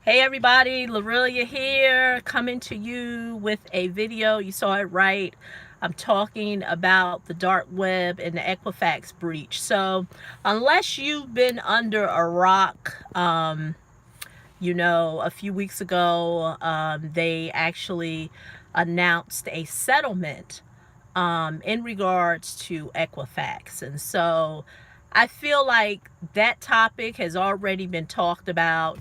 Hey everybody, Lorelia here, coming to you with a video. You saw it right. I'm talking about the dark web and the Equifax breach. So unless you've been under a rock, a few weeks ago, they actually announced a settlement in regards to Equifax. And so I feel like that topic has already been talked about.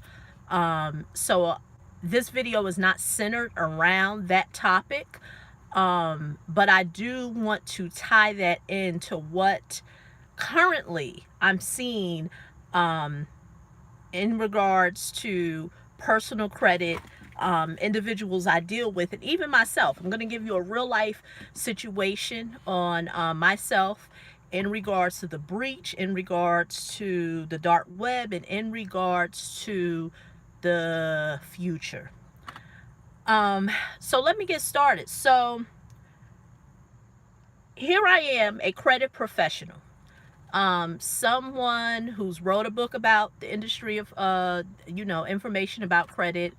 So this video is not centered around that topic, but I do want to tie that into what currently I'm seeing in regards to personal credit, individuals I deal with, and even myself. I'm going to give you a real life situation on myself in regards to the breach, in regards to the dark web, and in regards to the future. So let me get started. So here I am, a credit professional, someone who's wrote a book about the industry of information about credit.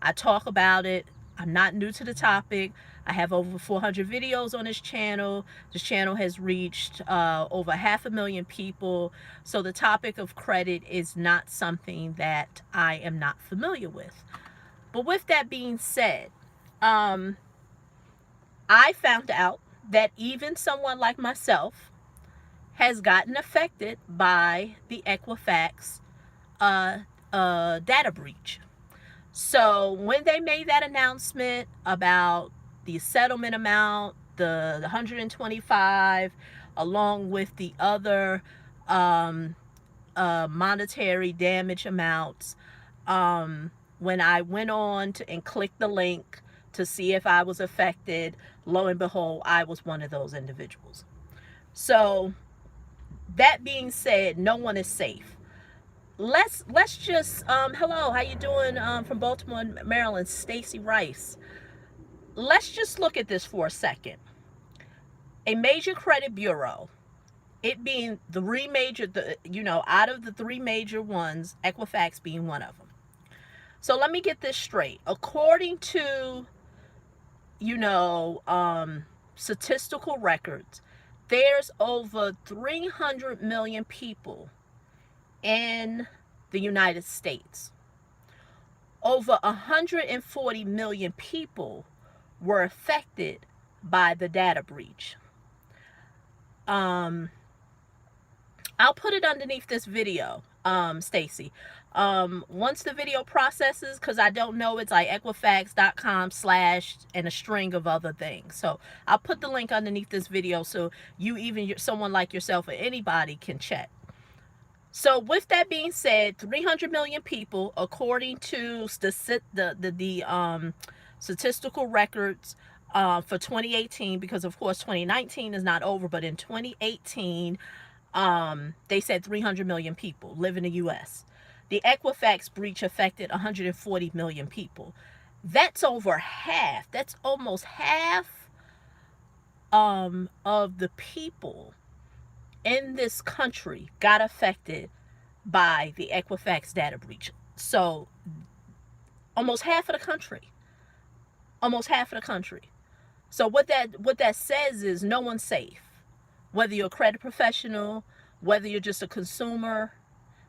I talk about it. I'm not new to the topic. I have over 400 videos on this channel. This channel has reached over 500,000 people. So the topic of credit is not something that I am not familiar with. But with that being said, I found out that even someone like myself has gotten affected by the Equifax data breach. So when they made that announcement about the settlement amount, the 125, along with the other monetary damage amounts, when I went on and clicked the link to see if I was affected, lo and behold, I was one of those individuals. So that being said, no one is safe. Let's just hello, how you doing, from Baltimore, Maryland, Stacy Rice. Let's just look at this for a second. A major credit bureau, it being out of the three major ones, Equifax being one of them. So let me get this straight. According to statistical records, there's over 300 million people in the United States. Over 140 million people were affected by the data breach. I'll put it underneath this video, Stacy. Once the video processes, because I don't know, it's like equifax.com/ and a string of other things. So I'll put the link underneath this video so someone like yourself or anybody can check. So with that being said, 300 million people, according to the statistical records for 2018, because of course 2019 is not over, but in 2018, they said 300 million people live in the U.S. The Equifax breach affected 140 million people. That's over half. That's almost half of the people in this country got affected by the Equifax data breach. So almost half of the country. So what that says is no one's safe. Whether you're a credit professional, whether you're just a consumer,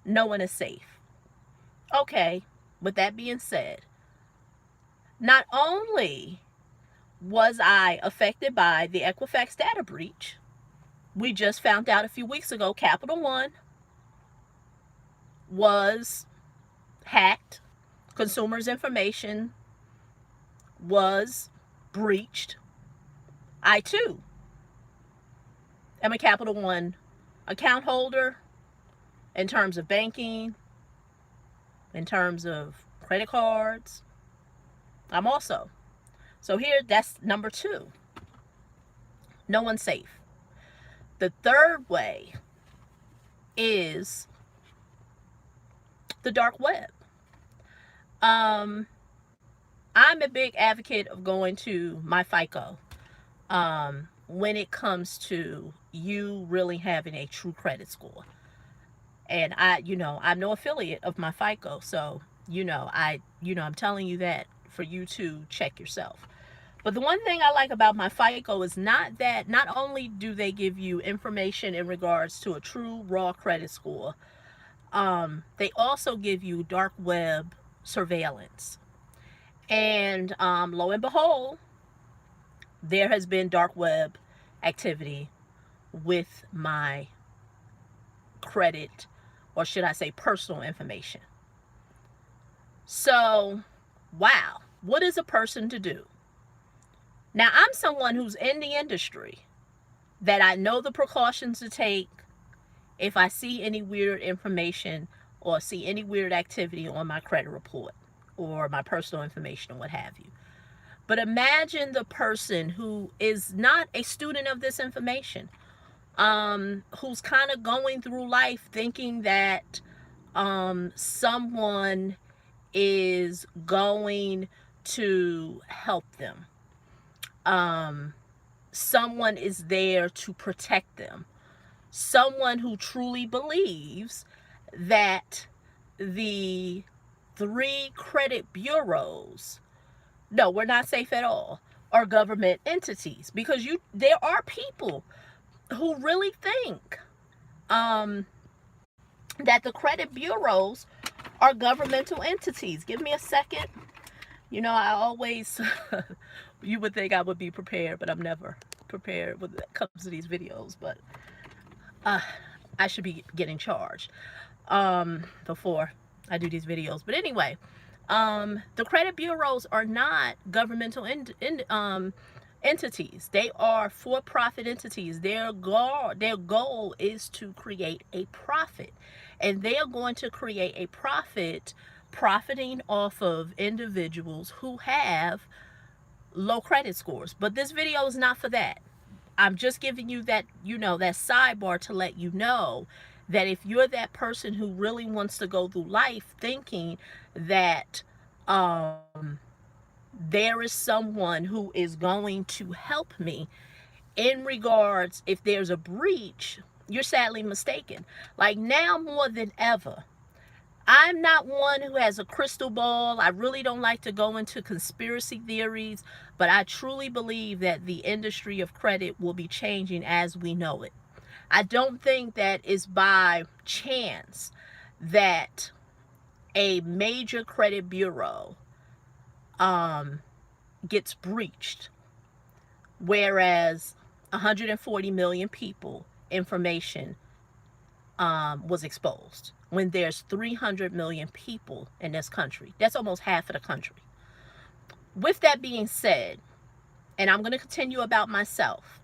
no one is safe. Okay, with that being said, not only was I affected by the Equifax data breach, we just found out a few weeks ago, Capital One was hacked. Consumers' information was breached. I too am a Capital One account holder in terms of banking, in terms of credit cards. I'm also. So here, that's number two. No one's safe. The third way is the dark web. I'm a big advocate of going to my FICO when it comes to you really having a true credit score. And I'm no affiliate of my FICO, so I'm telling you that for you to check yourself. But the one thing I like about my FICO is not only do they give you information in regards to a true raw credit score, they also give you dark web surveillance. And lo and behold, there has been dark web activity with my credit, or should I say personal information. So, wow, what is a person to do? Now, I'm someone who's in the industry that I know the precautions to take if I see any weird information or see any weird activity on my credit report or my personal information or what have you. But imagine the person who is not a student of this information, who's kind of going through life thinking that someone is going to help them. Someone is there to protect them. Someone who truly believes that the 3 credit bureaus, no, we're not safe at all, are government entities. Because there are people who really think that the credit bureaus are governmental entities. Give me a second. I always, you would think I would be prepared, but I'm never prepared when it comes to these videos. But I should be getting charged before I do these videos. But anyway, the credit bureaus are not governmental entities. They are for-profit entities. Their goal is to create a profit, and they are going to create a profit profiting off of individuals who have low credit scores. But this video is not for that. I'm just giving you that, that sidebar to let you know that if you're that person who really wants to go through life thinking that there is someone who is going to help me in regards if there's a breach, you're sadly mistaken. Like now more than ever, I'm not one who has a crystal ball. I really don't like to go into conspiracy theories, but I truly believe that the industry of credit will be changing as we know it. I don't think that it's by chance that a major credit bureau gets breached, whereas 140 million people information was exposed, when there's 300 million people in this country. That's almost half of the country. With that being said, and I'm going to continue about myself,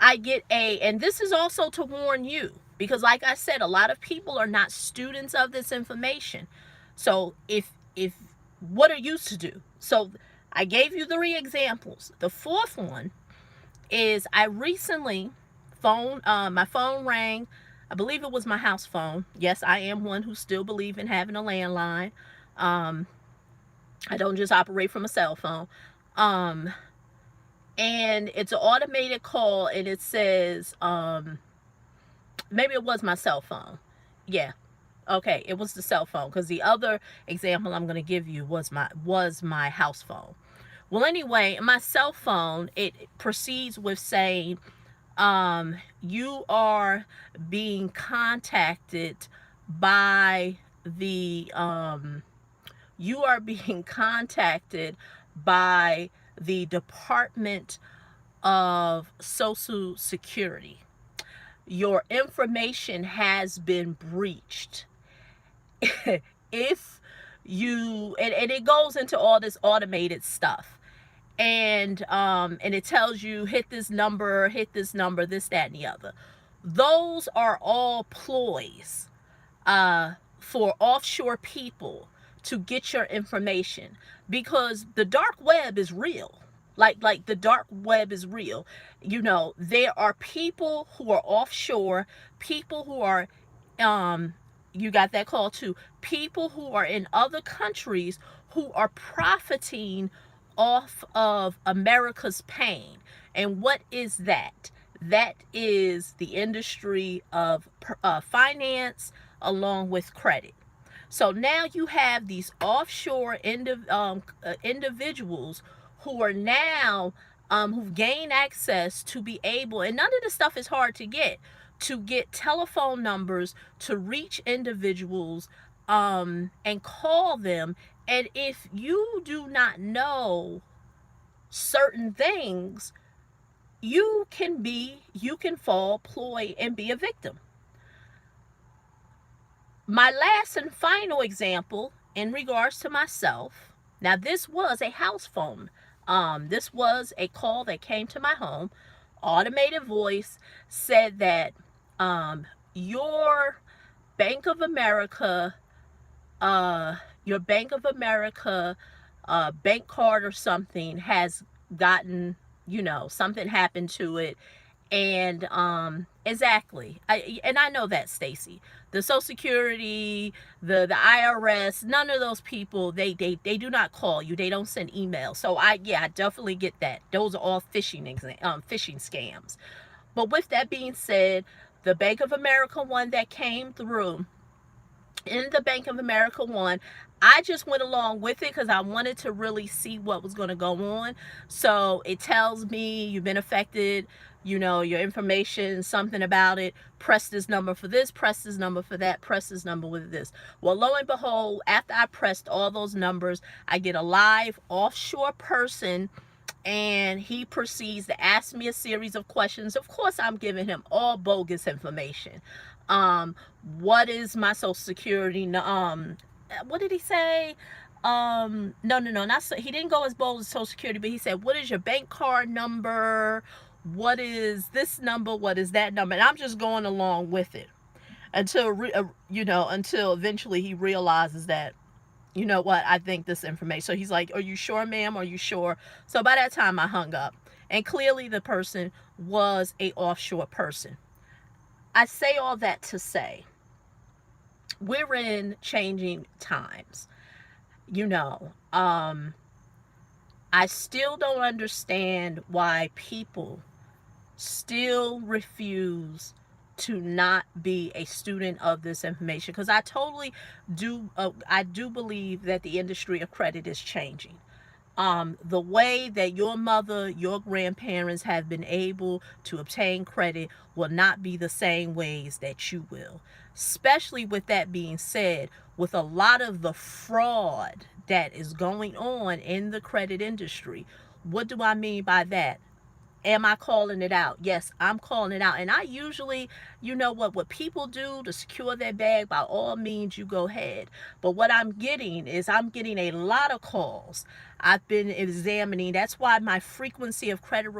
I get and this is also to warn you, because like I said, a lot of people are not students of this information. So if what are you to do? So I gave you 3 examples. The 4th one is I recently my phone rang. I believe it was my house phone. Yes, I am one who still believes in having a landline. I don't just operate from a cell phone. And it's an automated call, and it says, maybe it was my cell phone. Yeah. Okay, it was the cell phone, because the other example I'm going to give you was my house phone. Well, anyway, my cell phone, it proceeds with saying, you are being contacted by the Department of Social Security. Your information has been breached. If you, and it goes into all this automated stuff, and it tells you hit this number, this, that, and the other. Those are all ploys for offshore people to get your information, because the dark web is real. Like the dark web is real. There are people who are offshore, people who are you got that call too, people who are in other countries who are profiting off of America's pain. And what is that? That is the industry of finance along with credit. So now you have these offshore individuals who are now who've gained access to be able, and none of this stuff is hard to get telephone numbers to reach individuals and call them. And if you do not know certain things, you can fall ploy and be a victim. My last and final example in regards to myself. Now, this was a house phone. This was a call that came to my home. Automated voice said that your Bank of America, your Bank of America bank card or something has gotten, something happened to it. And exactly, I know that, Stacy. The Social Security, the IRS, none of those people, they do not call you. They don't send emails. So I definitely get that. Those are all phishing scams. But with that being said, the Bank of America one that came through, in the Bank of America one, I just went along with it because I wanted to really see what was going to go on. So it tells me you've been affected, your information, something about it. Press this number for this, press this number for that, press this number with this. Well, lo and behold, after I pressed all those numbers, I get a live offshore person, and he proceeds to ask me a series of questions. Of course, I'm giving him all bogus information. What is my Social Security? What did he say? No, not so. He didn't go as bold as Social Security, but he said, "What is your bank card number? What is this number? What is that number?" And I'm just going along with it until until eventually he realizes that, you know what, I think this information. So he's like, "Are you sure, ma'am? Are you sure?" So by that time I hung up, and clearly the person was a offshore person. I say all that to say, we're in changing times. I still don't understand why people still refuse to not be a student of this information, because I totally do I do believe that the industry of credit is changing. The way that your mother, your grandparents have been able to obtain credit will not be the same ways that you will. Especially with that being said, with a lot of the fraud that is going on in the credit industry. What do I mean by that? Am I calling it out? Yes, I'm calling it out. And I usually, what people do to secure their bag, by all means, you go ahead. But what I'm getting a lot of calls. I've been examining. That's why my frequency of credit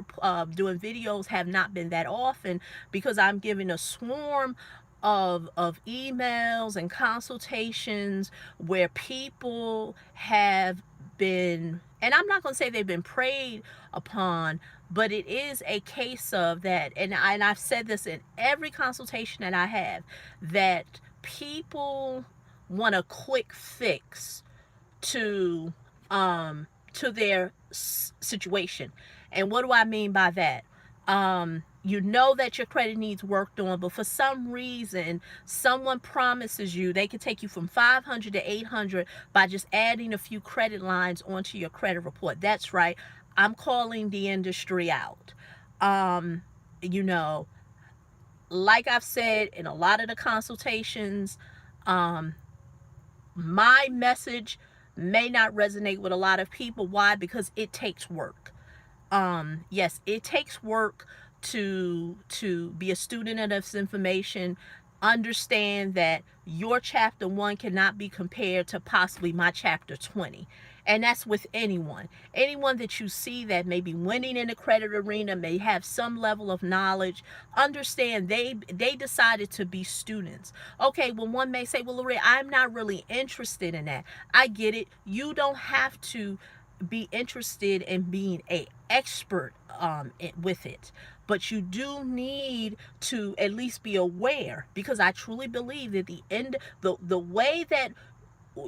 doing videos have not been that often, because I'm giving a swarm of emails and consultations where people have been, and I'm not going to say they've been preyed upon, but it is a case of that, and I've said this in every consultation that I have, that people want a quick fix to their situation. And what do I mean by that? You know that your credit needs worked on, but for some reason, someone promises you they can take you from 500 to 800 by just adding a few credit lines onto your credit report. That's right. I'm calling the industry out. You know, like I've said in a lot of the consultations, my message may not resonate with a lot of people. Why? Because it takes work. Yes, it takes work to be a student of this information. Understand that your chapter 1 cannot be compared to possibly my chapter 20. And that's with anyone that you see that may be winning in the credit arena, may have some level of knowledge. Understand they decided to be students. Okay, well, one may say, well, Loretta, I'm not really interested in that. I get it. You don't have to be interested in being an expert with it, but you do need to at least be aware, because I truly believe that the way that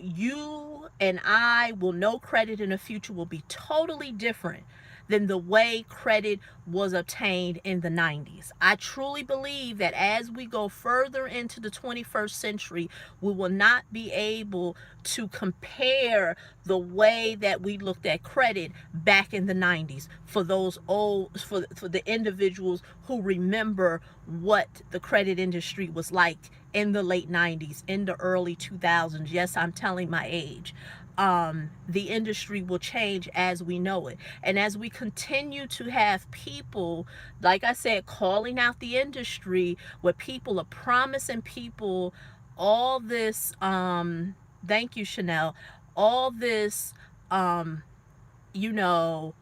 you and I will know credit in the future will be totally different than the way credit was obtained in the 90s. I truly believe that as we go further into the 21st century, we will not be able to compare the way that we looked at credit back in the 90s for those old, for the individuals who remember what the credit industry was like in the late 90s, in the early 2000s. Yes, I'm telling my age. The industry will change as we know it. And as we continue to have people, like I said, calling out the industry, where people are promising people all this, thank you, Chanel, all this, you know,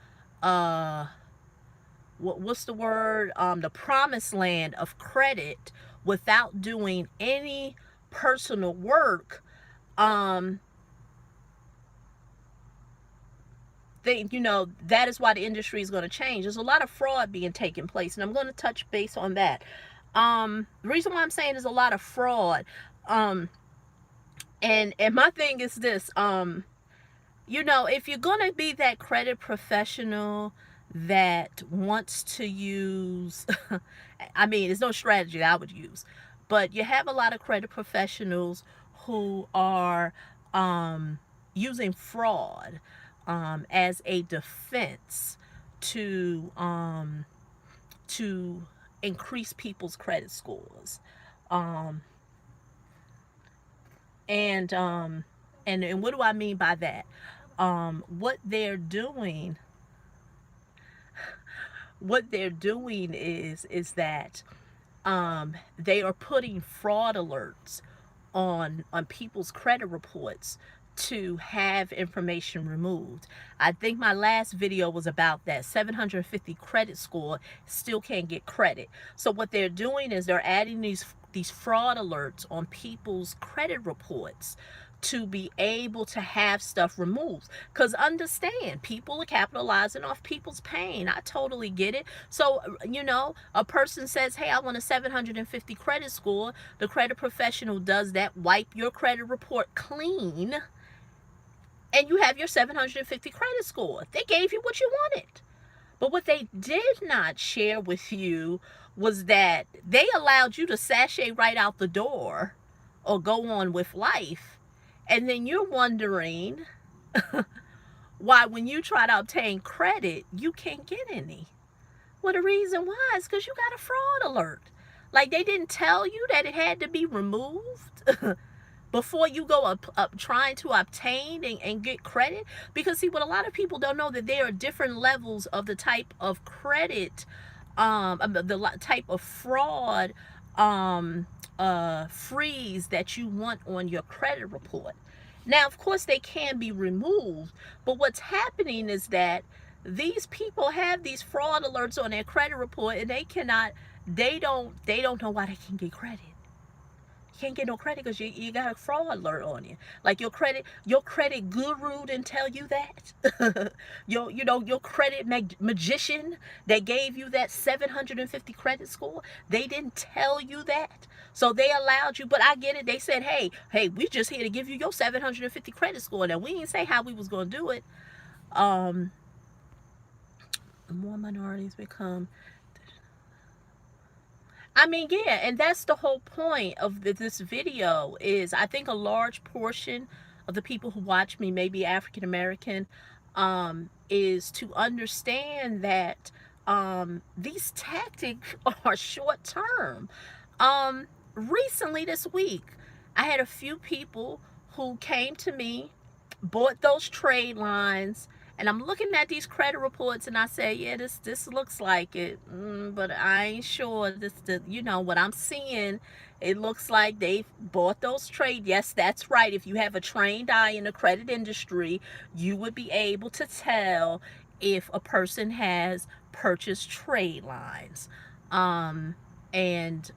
what's the word? The promised land of credit without doing any personal work. That is why the industry is going to change. There's a lot of fraud being taken place, and I'm going to touch base on that. The reason why I'm saying there's a lot of fraud, and my thing is this, if you're going to be that credit professional that wants to use, I mean, there's no strategy that I would use, but you have a lot of credit professionals who are using fraud as a defense to increase people's credit scores, and what do I mean by that? What they're doing is that they are putting fraud alerts on people's credit reports to have information removed. I think my last video was about that. 750 credit score, still can't get credit. So what they're doing is they're adding these fraud alerts on people's credit reports to be able to have stuff removed. Because understand, people are capitalizing off people's pain. I totally get it. So, a person says, hey, I want a 750 credit score. The credit professional does that, wipe your credit report clean, and you have your 750 credit score. They gave you what you wanted. But what they did not share with you was that they allowed you to sashay right out the door or go on with life. And then you're wondering why when you try to obtain credit, you can't get any. Well, the reason why is because you got a fraud alert. Like, they didn't tell you that it had to be removed before you go up trying to obtain and get credit. Because see, what a lot of people don't know, that there are different levels of the type of credit, the type of fraud freeze that you want on your credit report. Now, of course, they can be removed, but what's happening is that these people have these fraud alerts on their credit report, and they don't know why they can get credit. You can't get no credit because you got a fraud alert on you. Like, your credit guru didn't tell you that. your credit magician that gave you that 750 credit score, they didn't tell you that. So they allowed you. But I get it. They said, hey, we just here to give you your 750 credit score. Now, we didn't say how we was going to do it. The more minorities become, I mean, yeah, and that's the whole point of this video. Is I think a large portion of the people who watch me may be African American, is to understand that these tactics are short term. Recently this week, I had a few people who came to me, bought those trade lines, and I'm looking at these credit reports, and I say, yeah, this looks like it, but I ain't sure. What I'm seeing, it looks like they bought those trade. Yes, that's right. If you have a trained eye in the credit industry, you would be able to tell if a person has purchased trade lines. And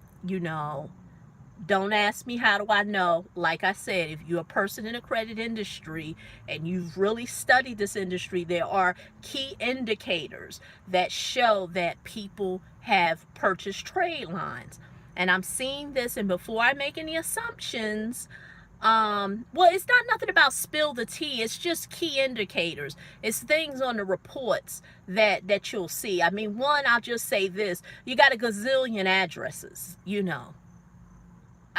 don't ask me how do I know. Like I said, if you're a person in the credit industry and you've really studied this industry, there are key indicators that show that people have purchased trade lines. And I'm seeing this, and before I make any assumptions, Well, it's not nothing about spill the tea. It's just key indicators. It's things on the reports that you'll see. I mean, one, I'll just say this: you got a gazillion addresses.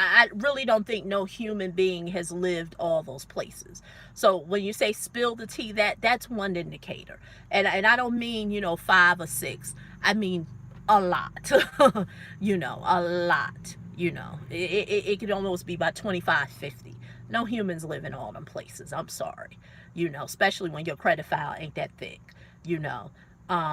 I really don't think no human being has lived all those places. So when you say spill the tea, that's one indicator. And I don't mean, 5 or 6. I mean a lot. A lot. It could almost be about 25, 50. No humans live in all them places. I'm sorry. Especially when your credit file ain't that thick, you know.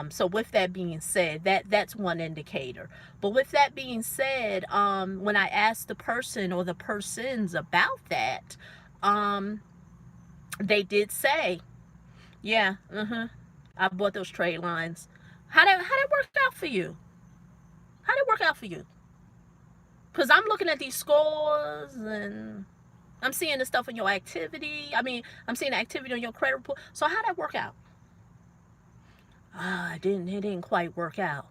So with that being said, that's one indicator. But with that being said, when I asked the person or the persons about that, um, they did say, yeah, I bought those trade lines. How did it work out for you? How did it work out for you? Because I'm looking at these scores and I'm seeing the stuff in your activity. I mean, I'm seeing the activity on your credit report. So how did that work out? It didn't quite work out.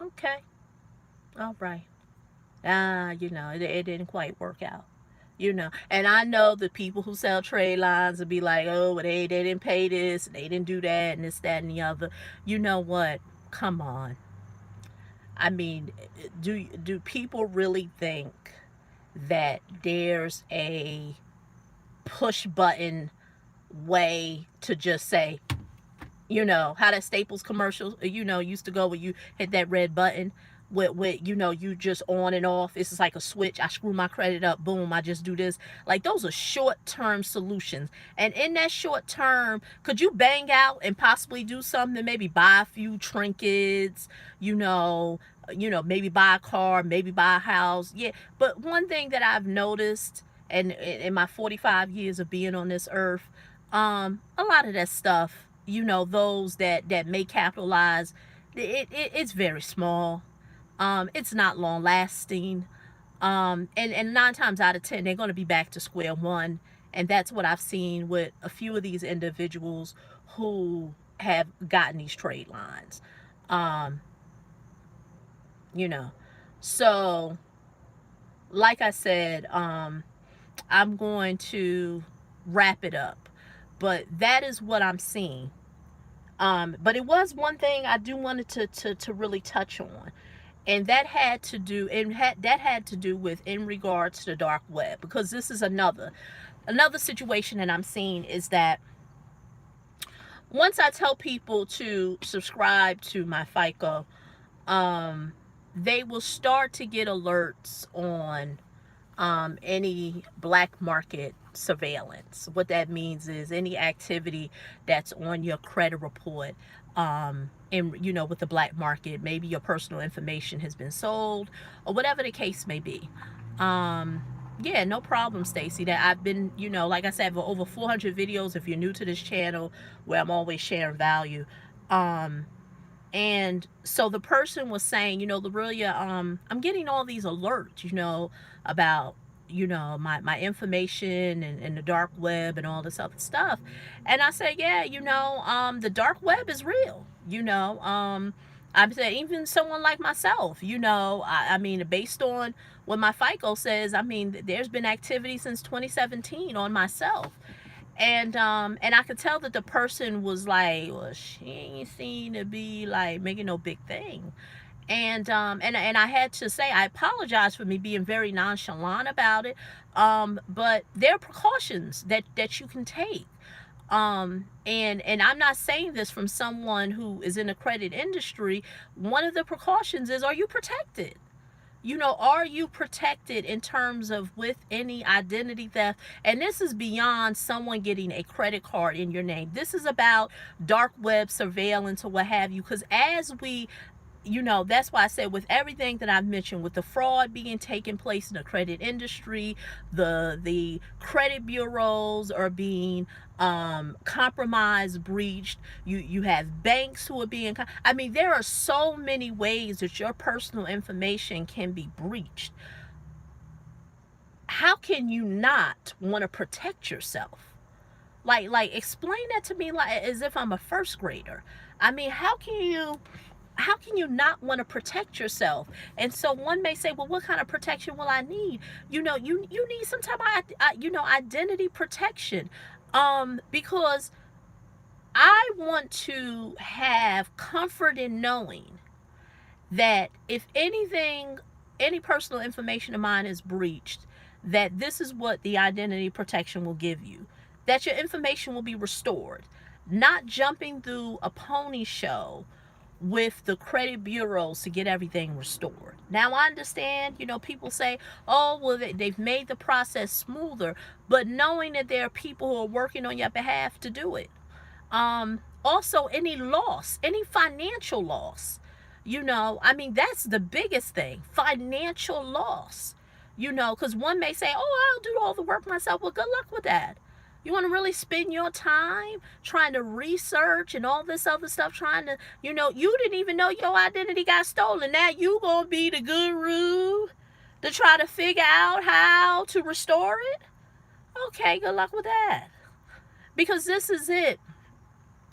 Okay. All right. It didn't quite work out. And I know the people who sell trade lines will be like, oh, well, they didn't pay this, they didn't do that, and this, that, and the other. You know what? Come on. I mean, do people really think that there's a push button way to just say, how that Staples commercial, used to go where you hit that red button with you just on and off. It's just like a switch. I screw my credit up, boom, I just do this. Like, those are short-term solutions. And in that short term, could you bang out and possibly do something, maybe buy a few trinkets, maybe buy a car, maybe buy a house. Yeah. But one thing that I've noticed, and in my 45 years of being on this earth, a lot of that stuff, those that may capitalize, it's very small. It's not long lasting. And 9 times out of 10, they're going to be back to square one. And that's what I've seen with a few of these individuals who have gotten these trade lines. Um, you know, so like I said, I'm going to wrap it up, but that is what I'm seeing. But it was one thing I do wanted to really touch on, and that had to do with in regards to the dark web, because this is another situation that I'm seeing, is that once I tell people to subscribe to my FICO, um, they will start to get alerts on any black market surveillance. What that means is any activity that's on your credit report, and with the black market, maybe your personal information has been sold or whatever the case may be. Yeah, no problem, Stacy. That I've been, like I said, for over 400 videos. If you're new to this channel, where I'm always sharing value, um, and so the person was saying, Lorelia, I'm getting all these alerts, about, my information and the dark web and all this other stuff. And I said, yeah, the dark web is real. I'm saying, even someone like myself, I mean, based on what my FICO says, I mean, there's been activity since 2017 on myself. And I could tell that the person was like, well, she ain't seem to be like making no big thing. And I had to say, I apologize for me being very nonchalant about it. But there are precautions that you can take. And I'm not saying this from someone who is in the credit industry. One of the precautions is, are you protected? Are you protected in terms of with any identity theft? And this is beyond someone getting a credit card in your name. This is about dark web surveillance or what have you. Because as we, that's why I said, with everything that I've mentioned, with the fraud being taking place in the credit industry, the credit bureaus are being compromised, breached. You have banks who are being, I mean, there are so many ways that your personal information can be breached. How can you not want to protect yourself? Like explain that to me, like as if I'm a first grader. I mean, how can you how can you not want to protect yourself? And so one may say, well, what kind of protection will I need? You need some type of identity protection, because I want to have comfort in knowing that if anything, any personal information of mine is breached, that this is what the identity protection will give you, that your information will be restored, not jumping through a pony show with the credit bureaus to get everything restored. Now I understand, people say, oh, well, they've made the process smoother, but knowing that there are people who are working on your behalf to do it. Also, any loss, any financial loss, I mean, that's the biggest thing, financial loss, because one may say, oh, I'll do all the work myself. Well, good luck with that. You want to really spend your time trying to research and all this other stuff, trying to, you didn't even know your identity got stolen. Now you going to be the guru to try to figure out how to restore it? Okay, good luck with that. Because this is it.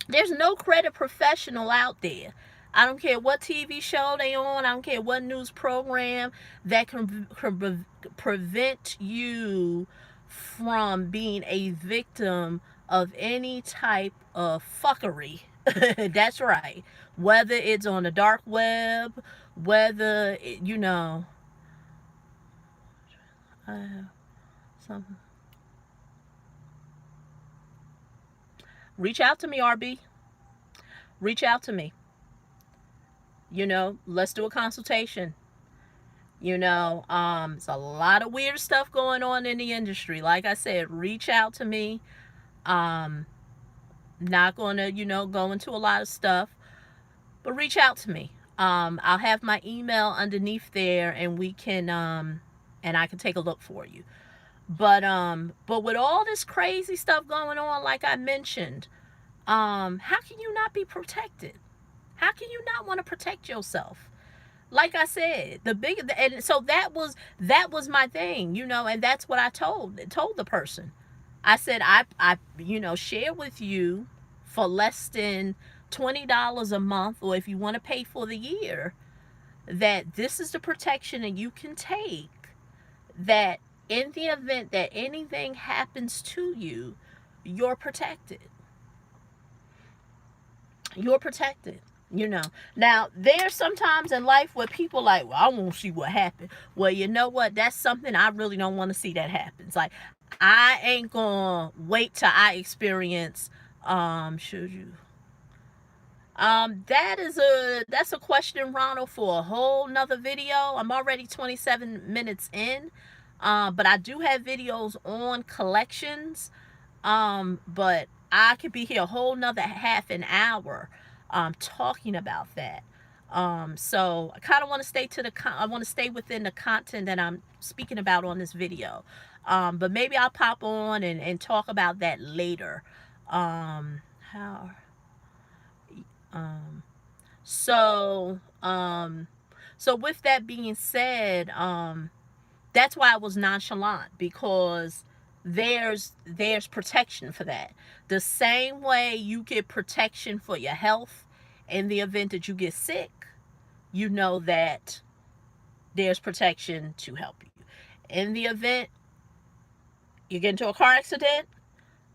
There's no credit professional out there. I don't care what TV show they on. I don't care what news program that can prevent you from being a victim of any type of fuckery. That's right. Whether it's on the dark web, whether something. Reach out to me, RB. Reach out to me. Let's do a consultation. It's a lot of weird stuff going on in the industry. Like I said, reach out to me. Not going to, go into a lot of stuff, but reach out to me. I'll have my email underneath there, and we can, and I can take a look for you. But with all this crazy stuff going on, like I mentioned, how can you not be protected? How can you not want to protect yourself? Like I said, and so that was my thing, and that's what I told the person. I said, I share with you for less than $20 a month, or if you want to pay for the year, that this is the protection that you can take, that in the event that anything happens to you, you're protected. You're protected. Now there's sometimes in life where people like, well, I won't see what happened. Well, you know what? That's something I really don't want to see that happens. Like, I ain't gonna wait till I experience. Should you? That's a question, Ronald, for a whole nother video. I'm already 27 minutes in, but I do have videos on collections. But I could be here a whole nother half an hour talking about that. So I kind of want to I want to stay within the content that I'm speaking about on this video. But maybe I'll pop on and talk about that later. How so so with that being said, that's why I was nonchalant, because there's protection for that. The same way you get protection for your health in the event that you get sick, that there's protection to help you. In the event you get into a car accident,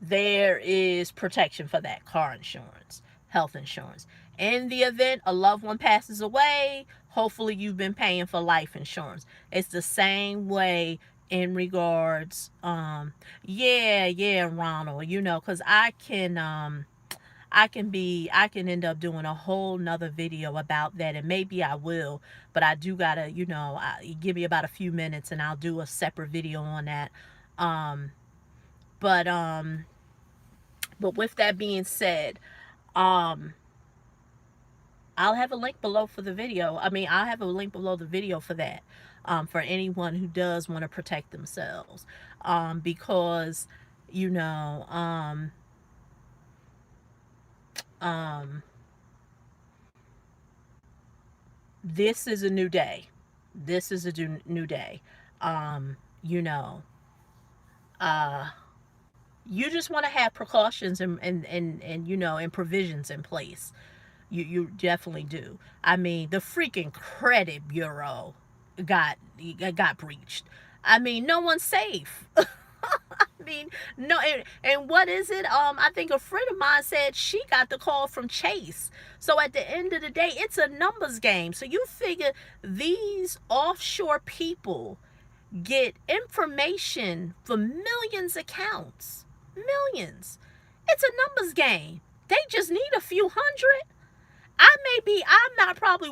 there is protection for that: car insurance, health insurance. In the event a loved one passes away, hopefully you've been paying for life insurance. It's the same way in regards, yeah, Ronald, because I can end up doing a whole nother video about that, and maybe I will, but I do gotta, give me about a few minutes and I'll do a separate video on that. But with that being said, I'll have a link below for the video. I'll have a link below the video for that, for anyone who does want to protect themselves, because this is a new day. This is a new day. You just want to have precautions and provisions in place. You definitely do. I mean, the freaking credit bureau got got breached. I mean, no one's safe. I mean, no, and what is it? I think a friend of mine said she got the call from Chase. So at the end of the day, it's a numbers game. So you figure these offshore people get information for millions of accounts. Millions. It's a numbers game. They just need a few hundred. I'm probably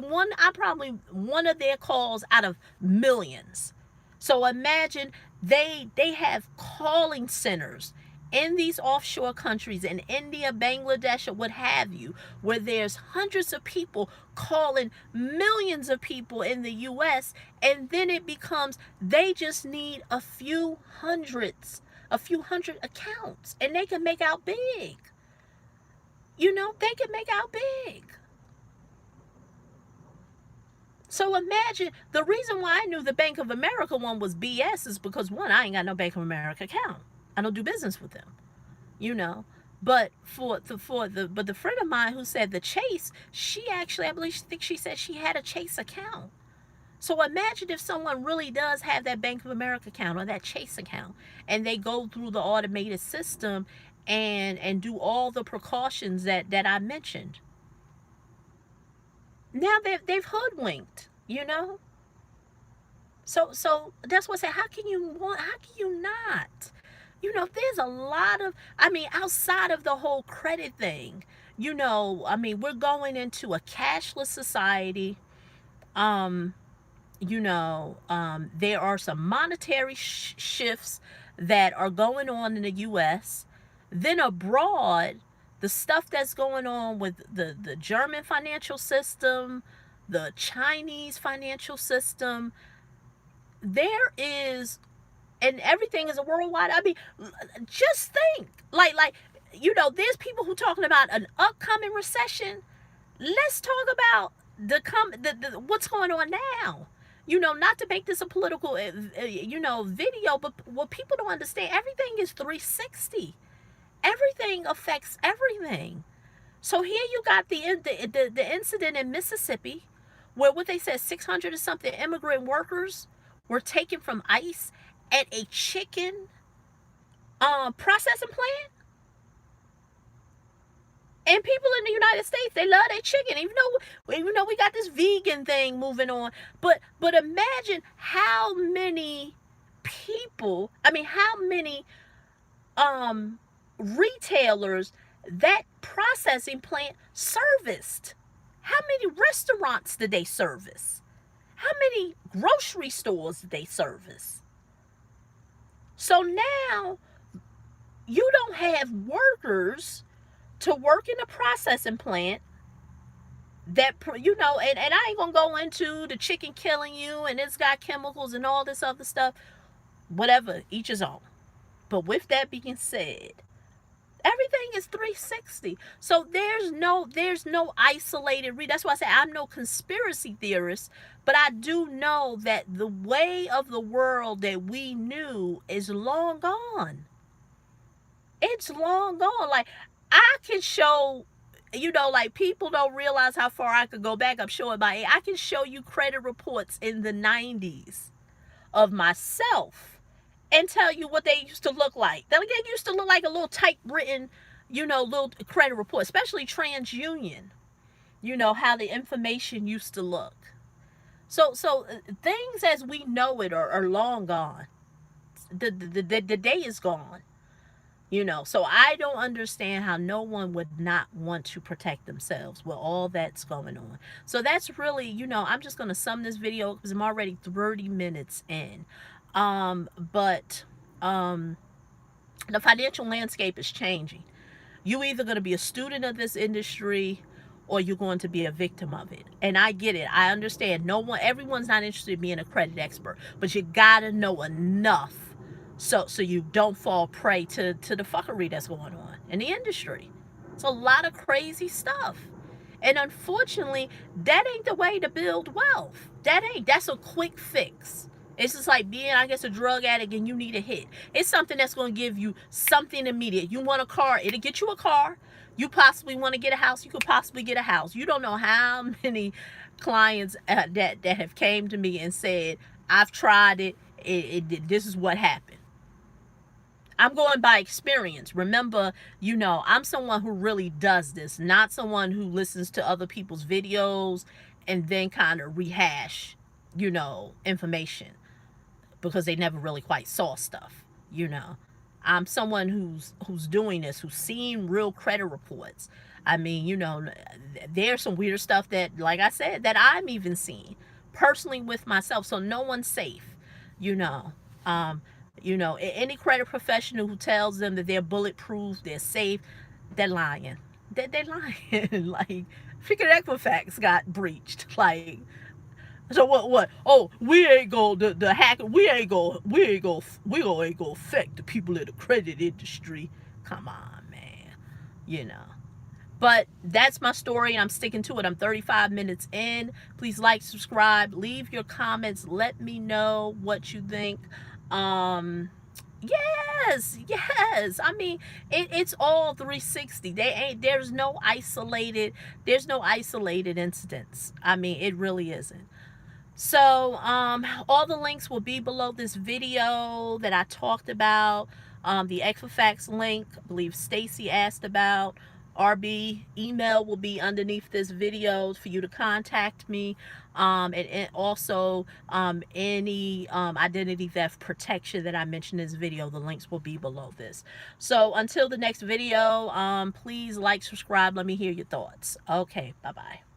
one of their calls out of millions. So imagine they have calling centers in these offshore countries in India, Bangladesh, or what have you, where there's hundreds of people calling millions of people in the US, and then it becomes they just need a few hundred accounts, and they can make out big. They can make out big. So imagine, the reason why I knew the Bank of America one was BS is because, one, I ain't got no Bank of America account. I don't do business with them, you know. But the friend of mine who said the Chase, she actually, I think she said she had a Chase account. So imagine if someone really does have that Bank of America account or that Chase account, and they go through the automated system and do all the precautions that I mentioned. Now they've hoodwinked, you know. So that's what I say. How can you not? There's a lot of, I mean, outside of the whole credit thing, I mean, we're going into a cashless society. Um, there are some monetary shifts that are going on in the US. Then abroad, the stuff that's going on with the German financial system, the Chinese financial system, there is, and everything is a worldwide. I mean, just think, there's people who talking about an upcoming recession. Let's talk about the what's going on now. Not to make this a political, video, but what people don't understand, everything is 360. Everything affects everything. So here you got the incident in Mississippi, where what they said 600 or something immigrant workers were taken from ICE at a chicken processing plant. And people in the United States, they love their chicken, even though we got this vegan thing moving on. But imagine how many people, I mean, how many retailers that processing plant serviced. How many restaurants did they service? How many grocery stores did they service? So now you don't have workers to work in a processing plant that, and I ain't gonna go into the chicken killing you and it's got chemicals and all this other stuff. Whatever, each his own. But with that being said, everything is 360. So there's no isolated that's why I say I'm no conspiracy theorist, but I do know that the way of the world that we knew is long gone. It's long gone. Like, I can show, people don't realize how far I could go back. I'm showing I can show you credit reports in the 90s of myself and tell you what they used to look like. They used to look like a little typewritten, little credit report, especially TransUnion, how the information used to look. So things as we know it are long gone. The day is gone. So I don't understand how no one would not want to protect themselves with all that's going on. So that's really, I'm just going to sum this video because I'm already 30 minutes in. But the financial landscape is changing. You either going to be a student of this industry or you're going to be a victim of it. And I get it. I understand. Everyone's not interested in being a credit expert, but you got to know enough so you don't fall prey to the fuckery that's going on in the industry. It's a lot of crazy stuff. And unfortunately, that ain't the way to build wealth. That's a quick fix. It's just like being, I guess, a drug addict and you need a hit. It's something that's going to give you something immediate. You want a car, it'll get you a car. You possibly want to get a house, you could possibly get a house. You don't know how many clients that have came to me and said, I've tried it, this is what happened. I'm going by experience. Remember, I'm someone who really does this, not someone who listens to other people's videos and then kind of rehash, information because they never really quite saw stuff, you know. I'm someone who's doing this, who's seen real credit reports. I mean, there's some weird stuff that, like I said, that I'm even seeing personally with myself. So no one's safe, you know. Any credit professional who tells them that they're bulletproof, they're safe, they're lying. They're lying. Like, freaking Equifax got breached. Like, so what? Oh, we ain't go the hacker. We ain't go affect the people in the credit industry. Come on, man. You know. But that's my story, and I'm sticking to it. I'm 35 minutes in. Please like, subscribe, leave your comments. Let me know what you think. Um, yes. I mean, it's all 360. There's no isolated incidents. I mean, it really isn't. So, all the links will be below this video that I talked about. The Equifax link, I believe Stacy asked about. RB email will be underneath this video for you to contact me. And also any identity theft protection that I mentioned in this video, the links will be below this. So until the next video, please like, subscribe, let me hear your thoughts. Okay, bye-bye.